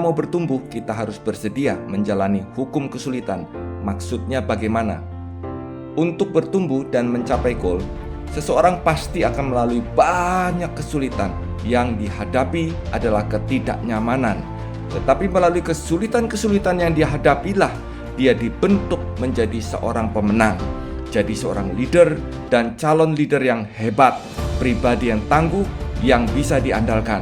Mau bertumbuh, kita harus bersedia menjalani hukum kesulitan. Maksudnya bagaimana? Untuk bertumbuh dan mencapai goal, seseorang pasti akan melalui banyak kesulitan. Yang dihadapi adalah ketidaknyamanan. Tetapi melalui kesulitan-kesulitan yang dihadapilah dia dibentuk menjadi seorang pemenang. Jadi seorang leader dan calon leader yang hebat, pribadi yang tangguh, yang bisa diandalkan.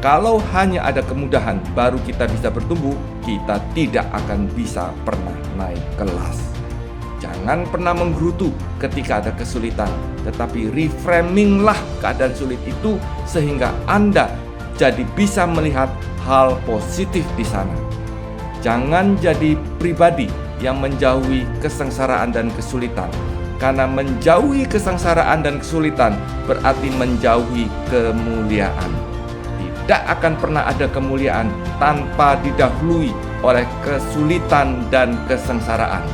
Kalau hanya ada kemudahan baru kita bisa bertumbuh, kita tidak akan bisa pernah naik kelas. Jangan pernah menggerutu ketika ada kesulitan, tetapi reframinglah keadaan sulit itu sehingga Anda jadi bisa melihat hal positif di sana. Jangan jadi pribadi yang menjauhi kesengsaraan dan kesulitan, karena menjauhi kesengsaraan dan kesulitan berarti menjauhi kemuliaan. Tidak akan pernah ada kemuliaan tanpa didahului oleh kesulitan dan kesengsaraan.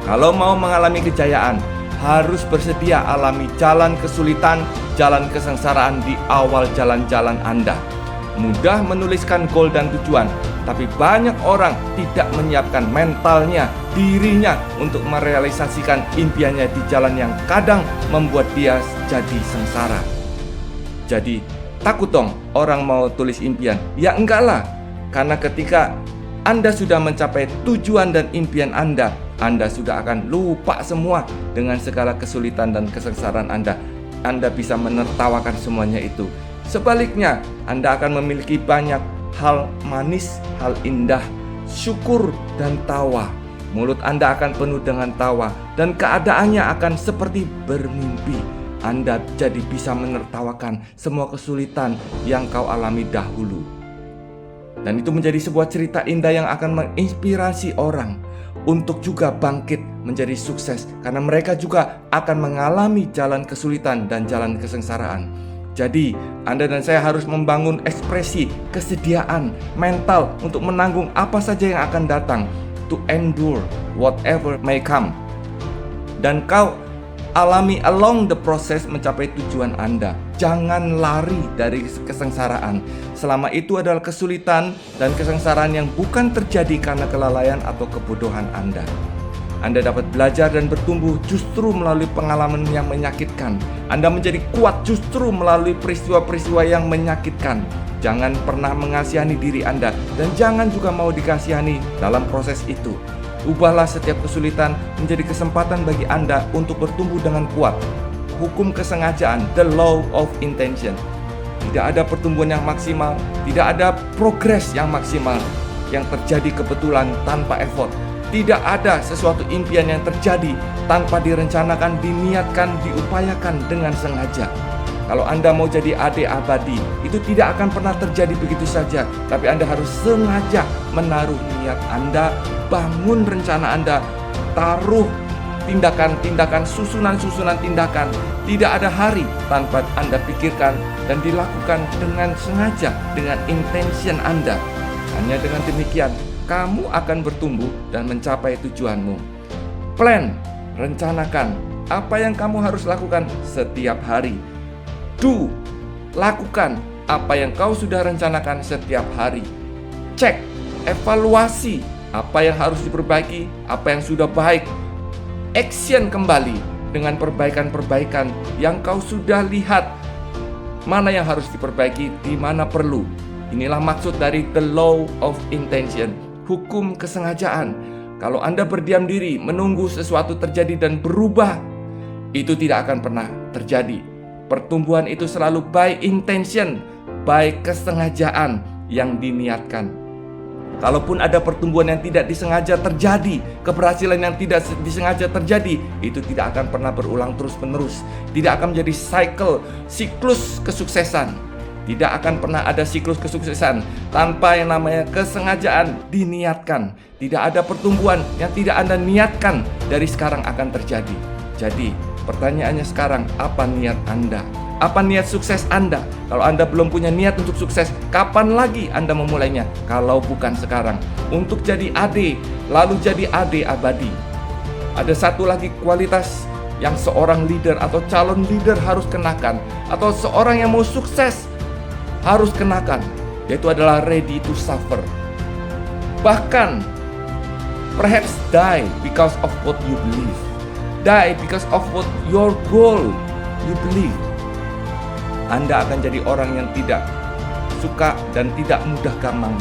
Kalau mau mengalami kejayaan, harus bersedia alami jalan kesulitan, jalan kesengsaraan di awal jalan-jalan Anda. Mudah menuliskan goal dan tujuan, tapi banyak orang tidak menyiapkan mentalnya, dirinya untuk merealisasikan impiannya di jalan yang kadang membuat dia jadi sengsara. Jadi takut dong orang mau tulis impian? Ya enggak lah, karena ketika Anda sudah mencapai tujuan dan impian Anda sudah akan lupa semua dengan segala kesulitan dan kesengsaraan Anda. Anda bisa menertawakan semuanya itu. Sebaliknya, Anda akan memiliki banyak hal manis, hal indah, syukur dan tawa. Mulut Anda akan penuh dengan tawa dan keadaannya akan seperti bermimpi. Anda jadi bisa menertawakan semua kesulitan yang kau alami dahulu. Dan itu menjadi sebuah cerita indah yang akan menginspirasi orang untuk juga bangkit menjadi sukses, karena mereka juga akan mengalami jalan kesulitan dan jalan kesengsaraan. Jadi Anda dan saya harus membangun ekspresi kesediaan mental untuk menanggung apa saja yang akan datang, to endure whatever may come. Dan kau alami along the process mencapai tujuan Anda. Jangan lari dari kesengsaraan. Selama itu adalah kesulitan dan kesengsaraan yang bukan terjadi karena kelalaian atau kebodohan Anda. Anda dapat belajar dan bertumbuh justru melalui pengalaman yang menyakitkan. Anda menjadi kuat justru melalui peristiwa-peristiwa yang menyakitkan. Jangan pernah mengasihani diri Anda, dan jangan juga mau dikasihani dalam proses itu. Ubahlah setiap kesulitan menjadi kesempatan bagi Anda untuk bertumbuh dengan kuat. Hukum kesengajaan, the law of intention. Tidak ada pertumbuhan yang maksimal, tidak ada progres yang maksimal yang terjadi kebetulan tanpa effort. Tidak ada sesuatu impian yang terjadi tanpa direncanakan, diniatkan, diupayakan dengan sengaja. Kalau Anda mau jadi ade abadi, itu tidak akan pernah terjadi begitu saja. Tapi Anda harus sengaja menaruh niat Anda, bangun rencana Anda, taruh tindakan-tindakan, susunan-susunan tindakan. Tidak ada hari tanpa Anda pikirkan dan dilakukan dengan sengaja, dengan intention Anda. Hanya dengan demikian, kamu akan bertumbuh dan mencapai tujuanmu. Plan, rencanakan apa yang kamu harus lakukan setiap hari. Do, lakukan apa yang kau sudah rencanakan setiap hari. Cek, evaluasi apa yang harus diperbaiki, apa yang sudah baik. Action kembali dengan perbaikan-perbaikan yang kau sudah lihat. Mana yang harus diperbaiki, di mana perlu. Inilah maksud dari the law of intention, hukum kesengajaan. Kalau Anda berdiam diri menunggu sesuatu terjadi dan berubah, itu tidak akan pernah terjadi. Pertumbuhan itu selalu by intention, by kesengajaan yang diniatkan. Kalaupun ada pertumbuhan yang tidak disengaja terjadi, keberhasilan yang tidak disengaja terjadi, itu tidak akan pernah berulang terus-menerus. Tidak akan menjadi siklus kesuksesan. Tidak akan pernah ada siklus kesuksesan tanpa yang namanya kesengajaan diniatkan. Tidak ada pertumbuhan yang tidak Anda niatkan dari sekarang akan terjadi. Jadi pertanyaannya sekarang, apa niat Anda? Apa niat sukses Anda? Kalau Anda belum punya niat untuk sukses, kapan lagi Anda memulainya? Kalau bukan sekarang. Untuk jadi AD, lalu jadi AD abadi. Ada satu lagi kualitas yang seorang leader atau calon leader harus kenakan, atau seorang yang mau sukses harus kenakan, yaitu adalah ready to suffer. Bahkan perhaps die because of what you believe. Die because of what your goal you believe. Anda akan jadi orang yang tidak suka dan tidak mudah gampang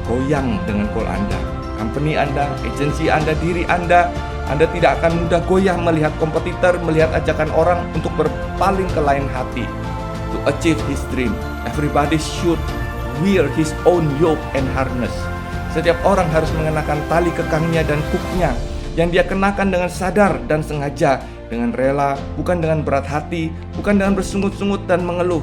goyang dengan goal Anda. Company Anda, agensi Anda, diri Anda tidak akan mudah goyah melihat kompetitor, melihat ajakan orang untuk berpaling ke lain hati. To achieve his dream, everybody should wear his own yoke and harness. Setiap orang harus mengenakan tali kekangnya dan hooknya yang dia kenakan dengan sadar dan sengaja, dengan rela, bukan dengan berat hati, bukan dengan bersungut-sungut dan mengeluh.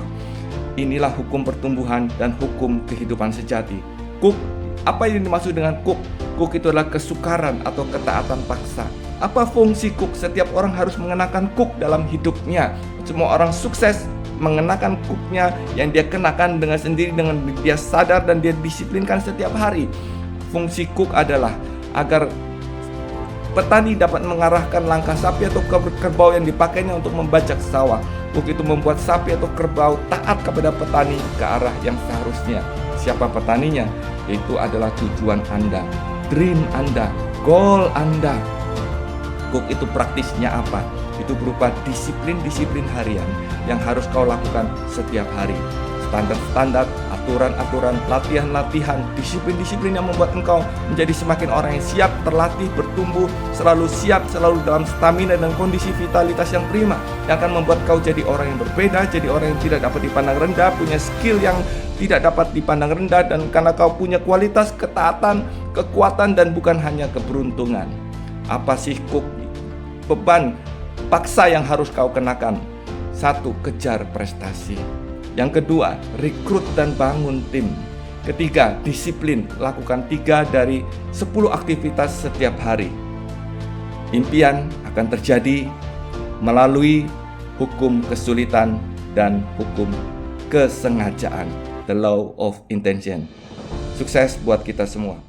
Inilah hukum pertumbuhan dan hukum kehidupan sejati. Cook, apa yang dimaksud dengan cook? Cook itu adalah kesukaran atau ketaatan paksa. Apa fungsi cook? Setiap orang harus mengenakan cook dalam hidupnya. Semua orang sukses mengenakan cooknya yang dia kenakan dengan sendiri, dengan dia sadar dan dia disiplinkan setiap hari. Fungsi cook adalah agar petani dapat mengarahkan langkah sapi atau kerbau yang dipakainya untuk membajak sawah. Cook itu membuat sapi atau kerbau taat kepada petani ke arah yang seharusnya. Siapa petaninya? Itu adalah tujuan Anda, dream Anda, goal Anda. Cook itu praktisnya apa? Itu berupa disiplin-disiplin harian yang harus kau lakukan setiap hari. Standar-standar, aturan-aturan, latihan-latihan, disiplin-disiplin yang membuat engkau menjadi semakin orang yang siap, terlatih, bertumbuh, selalu siap, selalu dalam stamina dan kondisi vitalitas yang prima, yang akan membuat kau jadi orang yang berbeda, jadi orang yang tidak dapat dipandang rendah, punya skill yang tidak dapat dipandang rendah, dan karena kau punya kualitas, ketaatan, kekuatan, dan bukan hanya keberuntungan. Apa sih Cook? Beban paksa yang harus kau kenakan. 1. Kejar prestasi. Yang kedua, rekrut dan bangun tim. Ketiga, disiplin. Lakukan 3 dari 10 aktivitas setiap hari. Impian akan terjadi melalui hukum kesulitan dan hukum kesengajaan. The law of intention. Sukses buat kita semua.